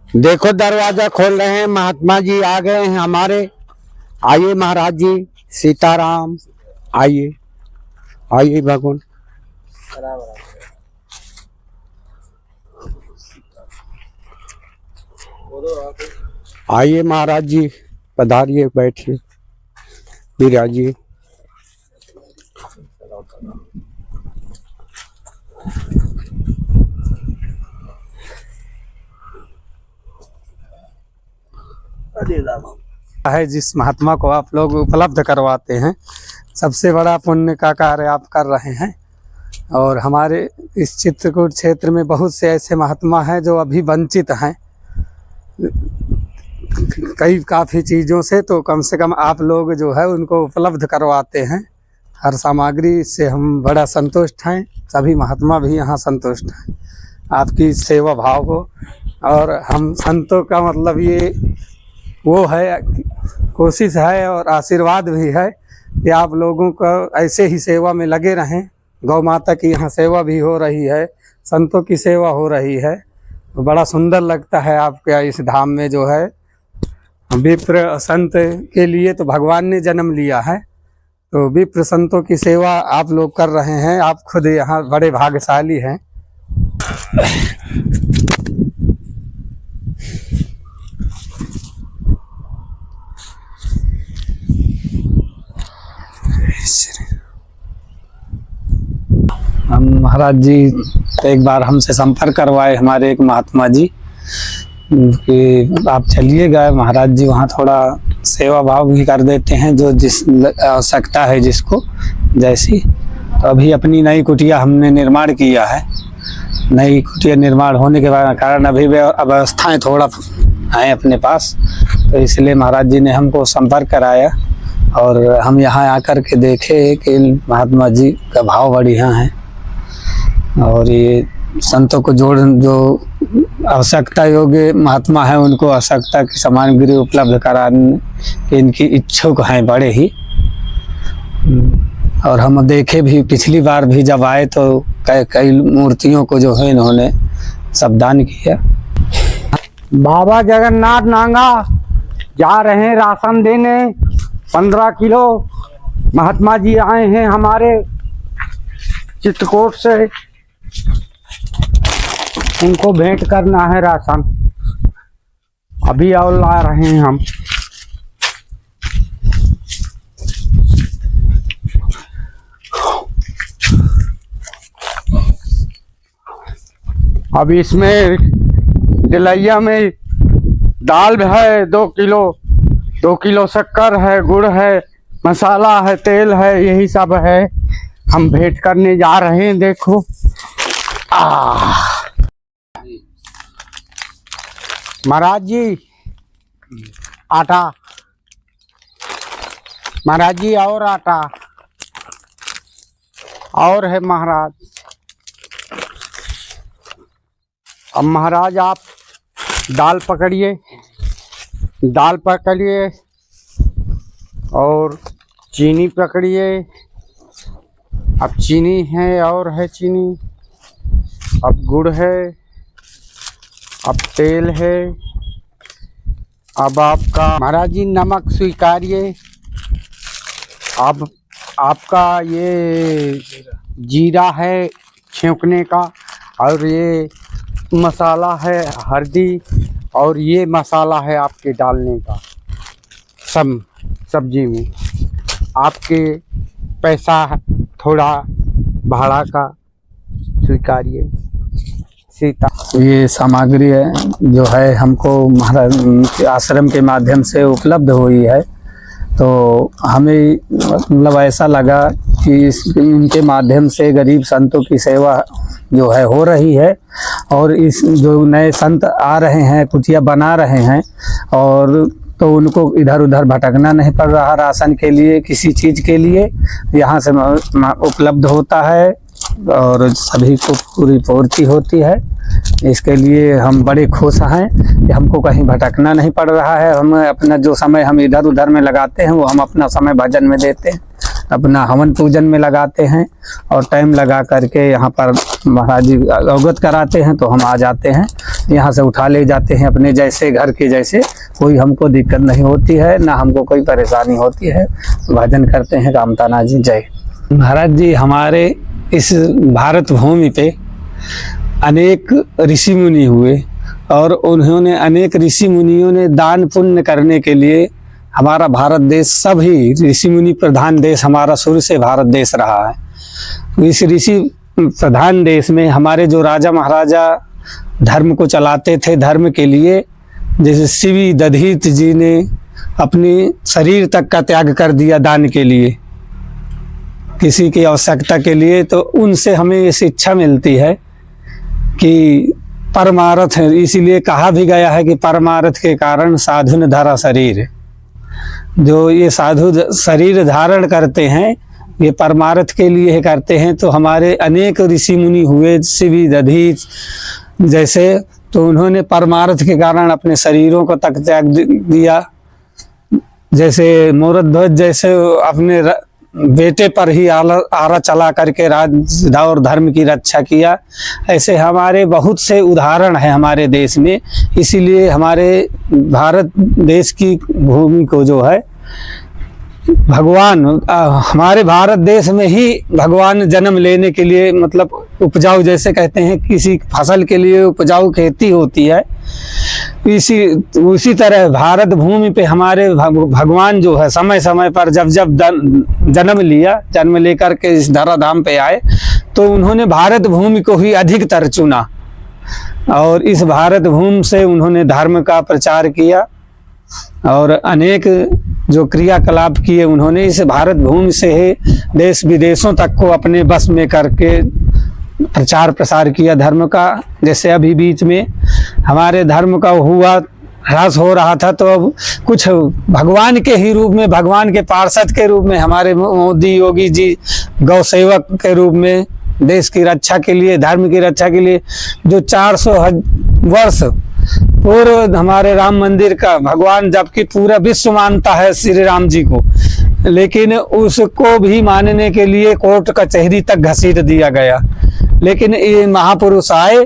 देखो दरवाजा खोल रहे हैं, महात्मा जी आ गए हैं हमारे। आइए महाराज जी, सीताराम। आइए आइए भगवान। आइए महाराज जी, पधारिए, बैठिए, विराजिए। है जिस महात्मा को आप लोग उपलब्ध करवाते हैं, सबसे बड़ा पुण्य का कार्य आप कर रहे हैं। और हमारे इस चित्रकूट क्षेत्र में बहुत से ऐसे महात्मा हैं जो अभी वंचित हैं काफ़ी चीज़ों से, तो कम से कम आप लोग जो है उनको उपलब्ध करवाते हैं हर सामग्री से। हम बड़ा संतुष्ट हैं, सभी महात्मा भी यहाँ संतुष्ट हैं आपकी सेवा भाव को। और हम संतों का मतलब ये वो है, कोशिश है और आशीर्वाद भी है कि आप लोगों को ऐसे ही सेवा में लगे रहें। गौ माता की यहाँ सेवा भी हो रही है, संतों की सेवा हो रही है, तो बड़ा सुंदर लगता है आपके इस धाम में जो है। विप्र संत के लिए तो भगवान ने जन्म लिया है, तो विप्र संतों की सेवा आप लोग कर रहे हैं। आप खुद यहाँ बड़े भाग्यशाली हैं। हम महाराज जी एक बार हमसे संपर्क करवाए हमारे एक महात्मा जी कि आप चलिएगा महाराज जी, वहाँ थोड़ा सेवा भाव भी कर देते हैं जो जिस आवश्यकता है जिसको जैसी। तो अभी अपनी नई कुटिया हमने निर्माण किया है। नई कुटिया निर्माण होने के कारण अभी अव्यवस्थाएं थोड़ा हैं अपने पास, तो इसलिए महाराज जी ने हमको संपर्क कराया और हम यहाँ आकर के देखे कि महात्मा जी का भाव बढ़िया है। और ये संतों को जो आवश्यकता योग्य महात्मा है उनको आवश्यकता की सामग्री उपलब्ध कराने के इनकी इच्छुक हैं बड़े ही। और हम देखे भी पिछली बार भी जब आए तो कई मूर्तियों को जो है इन्होंने सब दान किया। बाबा जगन्नाथ नांगा जा रहे हैं राशन देने 15 किलो। महात्मा जी आए हैं हमारे चित्रकूट से, उनको भेंट करना है राशन। अभी और ला रहे हैं हम। अब इसमें डिलैया में दाल है 2 किलो, 2 किलो शक्कर है, गुड़ है, मसाला है, तेल है, यही सब है। हम भेंट करने जा रहे हैं। देखो महाराज जी आटा, महाराज जी और आटा और है महाराज। अब महाराज आप दाल पकड़िए, दाल पकड़िए और चीनी पकड़िए। अब चीनी है और है चीनी, अब गुड़ है, अब तेल है। अब आपका महाराज जी नमक स्वीकारिए। अब आपका ये जीरा है छौंकने का, और ये मसाला है हल्दी, और ये मसाला है आपके डालने का सब सब्जी में। आपके पैसा थोड़ा भाड़ा का स्वीकारिए। सीता ये सामग्री है जो है हमको महाराज आश्रम के माध्यम से उपलब्ध हुई है, तो हमें मतलब ऐसा लगा कि इनके माध्यम से गरीब संतों की सेवा जो है हो रही है। और इस जो नए संत आ रहे हैं, कुटिया बना रहे हैं, और तो उनको इधर उधर भटकना नहीं पड़ रहा राशन के लिए, किसी चीज़ के लिए यहाँ से उपलब्ध होता है और सभी को पूरी पूर्ति होती है। इसके लिए हम बड़े खुश हैं कि हमको कहीं भटकना नहीं पड़ रहा है। हम अपना जो समय हम इधर उधर में लगाते हैं वो हम अपना समय भजन में देते हैं। अपना हवन पूजन में लगाते हैं और टाइम लगा करके यहाँ पर महाराज जी अवगत कराते हैं, तो हम आ जाते हैं, यहाँ से उठा ले जाते हैं अपने जैसे घर के जैसे। कोई हमको दिक्कत नहीं होती है, ना हमको कोई परेशानी होती है। भजन करते हैं कामताना जी जय। महाराज जी हमारे इस भारत भूमि पे अनेक ऋषि मुनि हुए और उन्होंने अनेक ऋषि मुनियों ने दान पुण्य करने के लिए हमारा भारत देश सभी ऋषि मुनि प्रधान देश हमारा शुरू से भारत देश रहा है। इस ऋषि प्रधान देश में हमारे जो राजा महाराजा धर्म को चलाते थे, धर्म के लिए, जैसे शिवी दधीत जी ने अपनी शरीर तक का त्याग कर दिया दान के लिए, किसी की आवश्यकता के लिए। तो उनसे हमें ये शिक्षा मिलती है कि परमार्थ है, इसीलिए कहा भी गया है कि परमार्थ के कारण साधु ने धरा शरीर। जो ये साधु शरीर धारण करते हैं ये परमार्थ के लिए ही करते हैं। तो हमारे अनेक ऋषि मुनि हुए शिवी दधीच जैसे, तो उन्होंने परमार्थ के कारण अपने शरीरों को तक त्याग दिया। जैसे मोरध्वज जैसे अपने बेटे पर ही आरा चला करके राज और धर्म की रक्षा किया। ऐसे हमारे बहुत से उदाहरण हैं हमारे देश में। इसीलिए हमारे भारत देश की भूमि को जो है भगवान, हमारे भारत देश में ही भगवान जन्म लेने के लिए, मतलब उपजाऊ, जैसे कहते हैं किसी फसल के लिए उपजाऊ खेती होती है, उसी तरह भारत भूमि पे हमारे भगवान जो है समय समय पर जब जन्म लिया, जन्म लेकर के इस धराधाम पे आए, तो उन्होंने भारत भूमि को ही अधिकतर चुना और इस भारत भूमि से उन्होंने धर्म का प्रचार किया और अनेक जो क्रियाकलाप किए उन्होंने। इस भारत भूमि से ही देश विदेशों तक को अपने बस में करके प्रचार प्रसार किया धर्म का। जैसे अभी बीच में हमारे धर्म का हुआ ह्रास हो रहा था, तो अब कुछ भगवान के ही रूप में, भगवान के पार्षद के रूप में हमारे मोदी योगी जी गौ सेवक के रूप में देश की रक्षा के लिए, धर्म की रक्षा के लिए, जो 400 वर्ष पूर्व हमारे राम मंदिर का, भगवान जबकि पूरा विश्व मानता है श्री राम जी को, लेकिन उसको भी मानने के लिए कोर्ट कचहरी तक घसीट दिया गया। लेकिन ये महापुरुष आए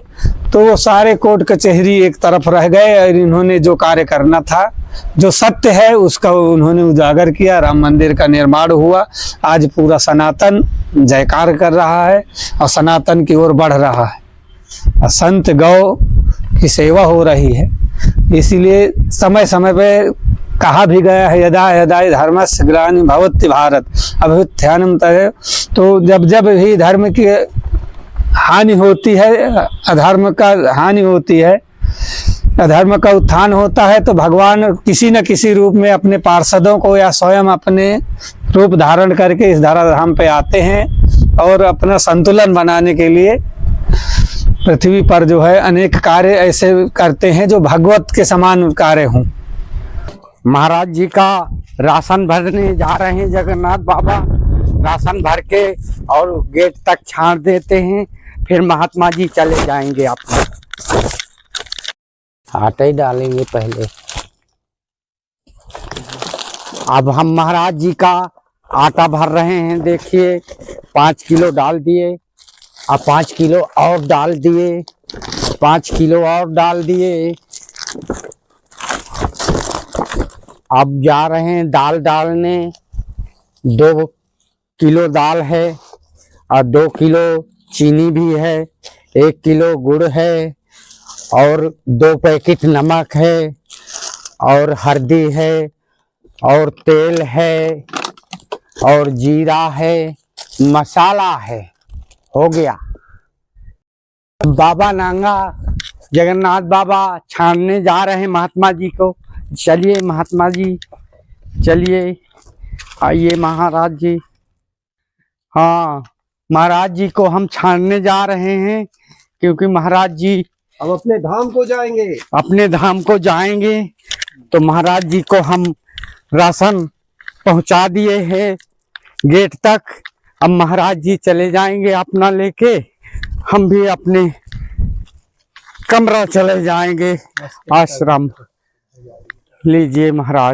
तो वो सारे कोर्ट कचहरी एक तरफ रह गए और इन्होंने जो कार्य करना था, जो सत्य है, उसका उन्होंने उजागर किया। राम मंदिर का निर्माण हुआ। आज पूरा सनातन जयकार कर रहा है और सनातन की ओर बढ़ रहा है। संत गौ की सेवा हो रही है। इसीलिए समय समय पे कहा भी गया है, यदा यदा धर्मस्य ग्लानिर्भवति भवति भारत अभ्युत्थानम् तथा। तो जब जब भी धर्म की हानि होती है, अधर्म का हानि होती है, अधर्म का उत्थान होता है, तो भगवान किसी न किसी रूप में अपने पार्षदों को या स्वयं अपने रूप धारण करके इस धराधाम पे आते हैं और अपना संतुलन बनाने के लिए पृथ्वी पर जो है अनेक कार्य ऐसे करते हैं जो भगवत के समान कार्य हों। महाराज जी का राशन भरने जा रहे हैं जगन्नाथ बाबा। राशन भर के और गेट तक छाड़ देते हैं, फिर महात्मा जी चले जाएंगे। आप आटा ही डालेंगे पहले। अब हम महाराज जी का आटा भर रहे हैं। देखिए 5 किलो डाल दिए, अब 5 किलो और डाल दिए, 5 किलो और डाल दिए। अब जा रहे हैं दाल डालने। 2 किलो दाल है और 2 किलो चीनी भी है, 1 किलो गुड़ है और 2 पैकेट नमक है और हल्दी है और तेल है और जीरा है, मसाला है। हो गया। बाबा नांगा जगन्नाथ बाबा छानने जा रहे हैं महात्मा जी को। चलिए महात्मा जी, चलिए, आइए महाराज जी। हाँ, महाराज जी को हम छानने जा रहे हैं क्योंकि महाराज जी अब अपने धाम को जाएंगे। अपने धाम को जाएंगे। तो महाराज जी को हम राशन पहुंचा दिए हैं गेट तक। अब महाराज जी चले जाएंगे अपना लेके, हम भी अपने कमरा चले जाएंगे आश्रम। लीजिए महाराज।